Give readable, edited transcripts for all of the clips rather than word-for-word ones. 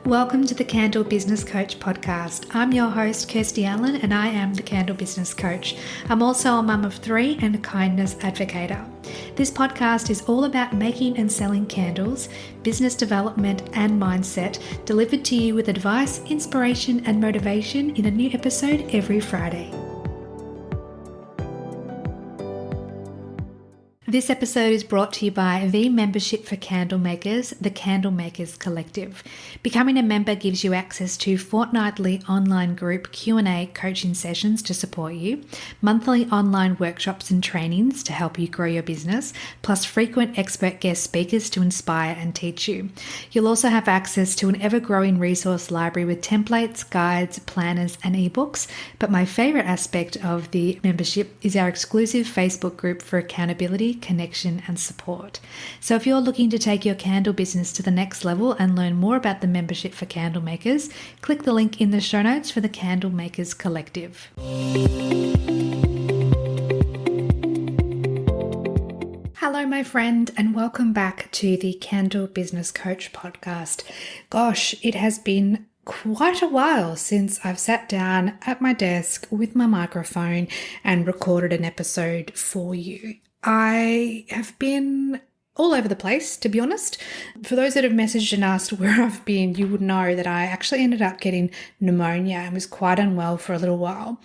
Welcome to the Candle Business Coach podcast. I'm your host, Kirsty Allen, and I am the Candle Business Coach. I'm also a mum of three and a kindness advocator. This podcast is all about making and selling candles, business development, and mindset, delivered to you with advice, inspiration, and motivation in a new episode every Friday. This episode is brought to you by the membership for candle makers, the Candle Makers Collective. Becoming a member gives you access to fortnightly online group Q&A coaching sessions to support you, monthly online workshops and trainings to help you grow your business, plus frequent expert guest speakers to inspire and teach you. You'll also have access to an ever-growing resource library with templates, guides, planners, and ebooks. But my favorite aspect of the membership is our exclusive Facebook group for accountability, connection, and support. So if you're looking to take your candle business to the next level and learn more about the membership for candle makers, click the link in the show notes for the Candle Makers Collective. Hello, my friend, and welcome back to the Candle Business Coach podcast. Gosh, it has been quite a while since I've sat down at my desk with my microphone and recorded an episode for you. I have been all over the place, to be honest. For those that have messaged and asked where I've been, you would know that I actually ended up getting pneumonia and was quite unwell for a little while.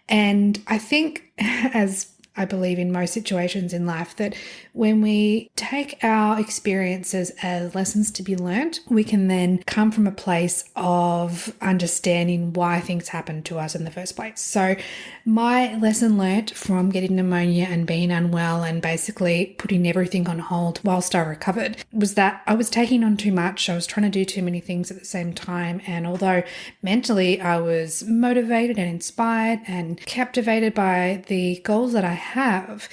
And I think, as I believe in most situations in life, that when we take our experiences as lessons to be learnt, we can then come from a place of understanding why things happen to us in the first place. So my lesson learnt from getting pneumonia and being unwell and basically putting everything on hold whilst I recovered was that I was taking on too much. I was trying to do too many things at the same time. And although mentally I was motivated and inspired and captivated by the goals that I have,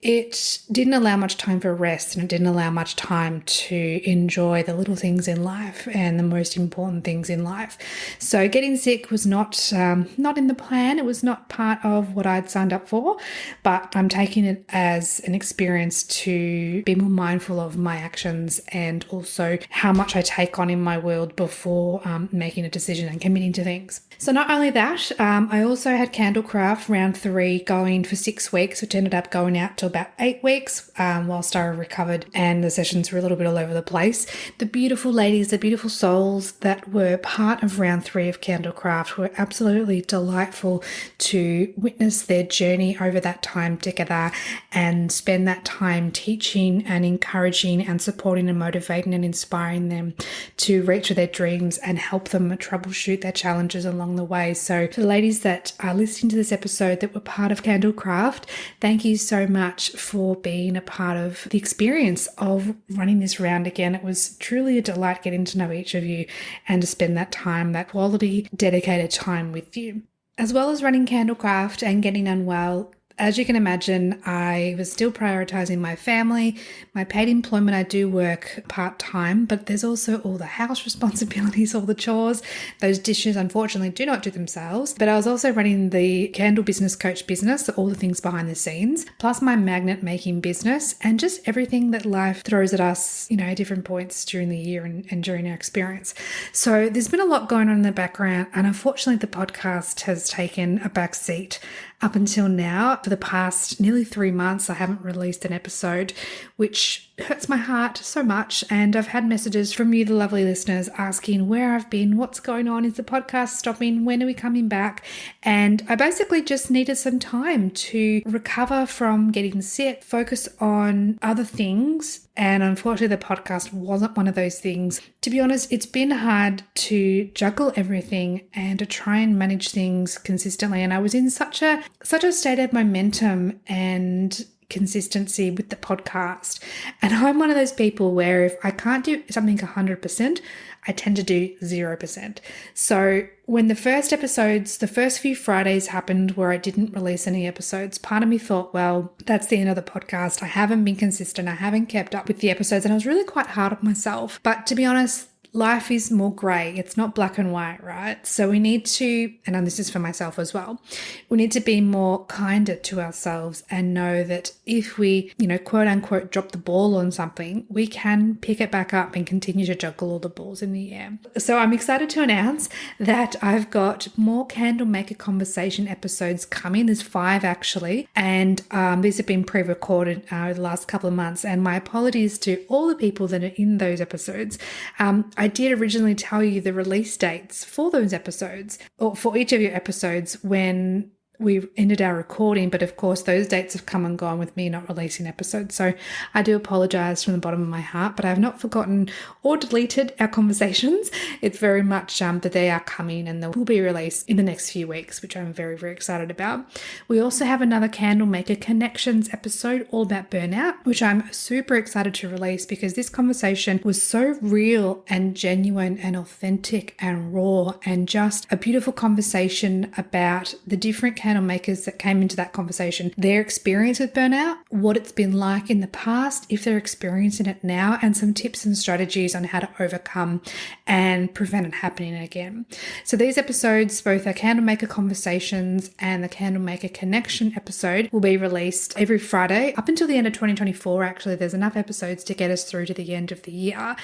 it didn't allow much time for rest, and it didn't allow much time to enjoy the little things in life and the most important things in life. So getting sick was not in the plan. It was not part of what I'd signed up for, but I'm taking it as an experience to be more mindful of my actions and also how much I take on in my world before making a decision and committing to things. So not only that, I also had Candlecraft round 3 going for 6 weeks, which ended up going out to about 8 weeks whilst I recovered, and the sessions were a little bit all over the place. The beautiful ladies, the beautiful souls that were part of round 3 of Candlecraft were absolutely delightful to witness their journey over that time together and spend that time teaching and encouraging and supporting and motivating and inspiring them to reach their dreams and help them troubleshoot their challenges along the way. So to the ladies that are listening to this episode that were part of Candlecraft, thank you so much for being a part of the experience of running this round again. It was truly a delight getting to know each of you and to spend that time, that quality, dedicated time with you. As well as running Candlecraft and getting unwell, as you can imagine, I was still prioritizing my family, my paid employment. I do work part-time, but there's also all the house responsibilities, all the chores. Those dishes, unfortunately, do not do themselves. But I was also running the Candle Business Coach business, so all the things behind the scenes, plus my magnet making business, and just everything that life throws at us, at different points during the year and during our experience. So there's been a lot going on in the background, and unfortunately, the podcast has taken a back seat. Up until now, for the past nearly 3 months, I haven't released an episode, which hurts my heart so much. And I've had messages from you, the lovely listeners, asking where I've been, what's going on, is the podcast stopping, when are we coming back? And I basically just needed some time to recover from getting sick, focus on other things. And unfortunately, the podcast wasn't one of those things. To be honest, it's been hard to juggle everything and to try and manage things consistently. And I was in such a state of momentum and consistency with the podcast. And I'm one of those people where if I can't do something 100%, I tend to do 0%. So when the first few Fridays happened where I didn't release any episodes, part of me thought, well, that's the end of the podcast. I haven't been consistent. I haven't kept up with the episodes, and I was really quite hard on myself. But to be honest, life is more grey. It's not black and white, right? So we need to, and this is for myself as well, we need to be more kinder to ourselves and know that if we, quote unquote, drop the ball on something, we can pick it back up and continue to juggle all the balls in the air. So I'm excited to announce that I've got more Candle Maker Conversation episodes coming. There's 5 actually, and these have been pre-recorded the last couple of months, and my apologies to all the people that are in those episodes. I did originally tell you the release dates for those episodes, or for each of your episodes when we ended our recording, but of course those dates have come and gone with me not releasing episodes. So I do apologize from the bottom of my heart, but I have not forgotten or deleted our conversations. It's very much that they are coming and they will be released in the next few weeks, which I'm very, very excited about. We also have another Candle Maker Connections episode all about burnout, which I'm super excited to release because this conversation was so real and genuine and authentic and raw, and just a beautiful conversation about the different candle makers that came into that conversation, their experience with burnout, what it's been like in the past, if they're experiencing it now, and some tips and strategies on how to overcome and prevent it happening again. So these episodes, both our Candle Maker Conversations and the Candle Maker Connection episode, will be released every Friday up until the end of 2024. Actually, there's enough episodes to get us through to the end of the year.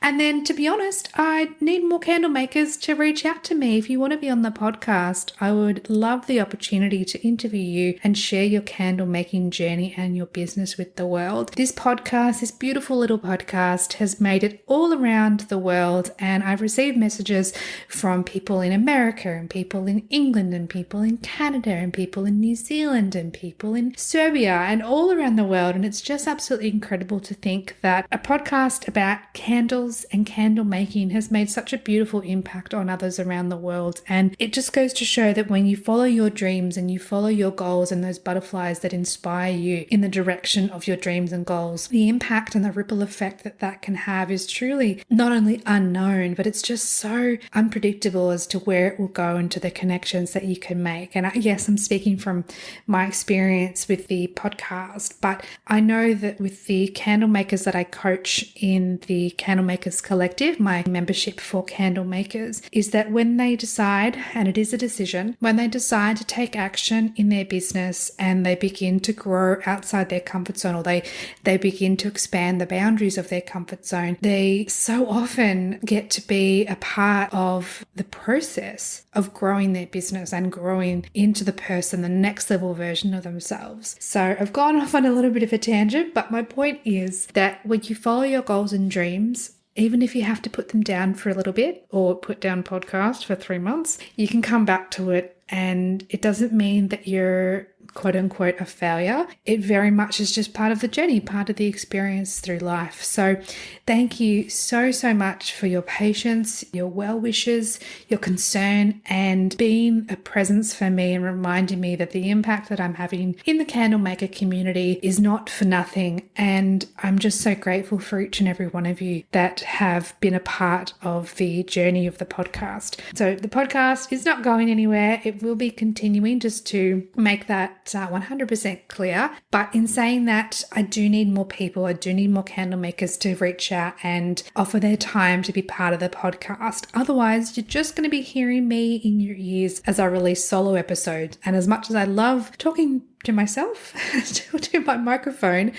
And then, to be honest, I need more candle makers to reach out to me. If you want to be on the podcast, I would love the opportunity to interview you and share your candle making journey and your business with the world. This podcast, this beautiful little podcast, has made it all around the world, and I've received messages from people in America and people in England and people in Canada and people in New Zealand and people in Serbia and all around the world. And it's just absolutely incredible to think that a podcast about candles and candle making has made such a beautiful impact on others around the world. And it just goes to show that when you follow your dreams and you follow your goals and those butterflies that inspire you in the direction of your dreams and goals, the impact and the ripple effect that that can have is truly not only unknown, but it's just so unpredictable as to where it will go and to the connections that you can make. And yes, I'm speaking from my experience with the podcast, but I know that with the candle makers that I coach in the Candle Makers Collective, my membership for candle makers, is that when they decide, and it is a decision, when they decide to take action in their business and they begin to grow outside their comfort zone, or they begin to expand the boundaries of their comfort zone, they so often get to be a part of the process of growing their business and growing into the person, the next level version of themselves. So I've gone off on a little bit of a tangent, but my point is that when you follow your goals and dreams, even if you have to put them down for a little bit or put down podcast for 3 months, you can come back to it. And it doesn't mean that you're quote unquote a failure. It very much is just part of the journey, part of the experience through life. So thank you so, so much for your patience, your well wishes, your concern, and being a presence for me and reminding me that the impact that I'm having in the candle maker community is not for nothing. And I'm just so grateful for each and every one of you that have been a part of the journey of the podcast. So the podcast is not going anywhere. It will be continuing, just to make that 100% clear. But in saying that, I do need more people. I do need more candle makers to reach out and offer their time to be part of the podcast. Otherwise, you're just going to be hearing me in your ears as I release solo episodes. And as much as I love talking to myself, to my microphone,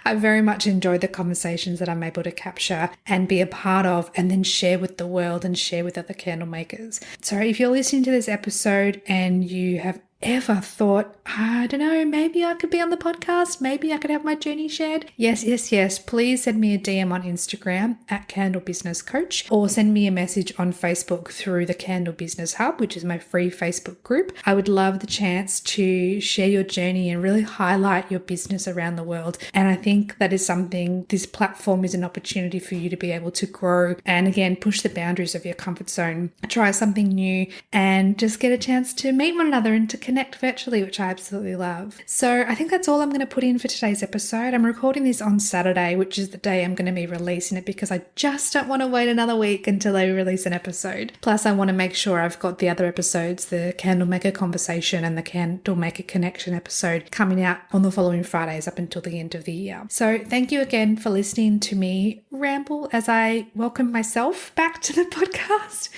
I very much enjoy the conversations that I'm able to capture and be a part of, and then share with the world and share with other candle makers. So if you're listening to this episode and you have ever thought, I don't know, maybe I could be on the podcast, maybe I could have my journey shared, yes, please send me a DM on Instagram at Candle Business Coach, or send me a message on Facebook through the Candle Business Hub, which is my free Facebook group. I would love the chance to share your journey and really highlight your business around the world. And I think that is something, this platform is an opportunity for you to be able to grow and again, push the boundaries of your comfort zone, try something new, and just get a chance to meet one another and to connect connect virtually, which I absolutely love. So I think that's all I'm going to put in for today's episode. I'm recording this on Saturday, which is the day I'm going to be releasing it because I just don't want to wait another week until I release an episode. Plus, I want to make sure I've got the other episodes, the Candlemaker Conversation and the Candlemaker Connection episode coming out on the following Fridays up until the end of the year. So thank you again for listening to me ramble as I welcome myself back to the podcast.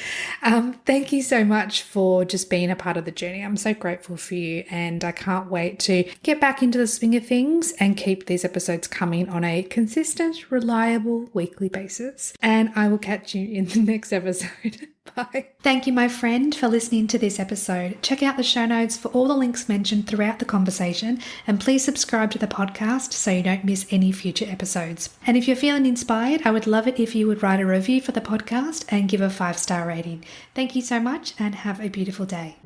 Thank you so much for just being a part of the journey. I'm so grateful for you, and I can't wait to get back into the swing of things and keep these episodes coming on a consistent, reliable weekly basis. And I will catch you in the next episode. Bye. Thank you, my friend, for listening to this episode. Check out the show notes for all the links mentioned throughout the conversation, and please subscribe to the podcast so you don't miss any future episodes. And if you're feeling inspired, I would love it if you would write a review for the podcast and give a 5-star rating. Thank you so much and have a beautiful day.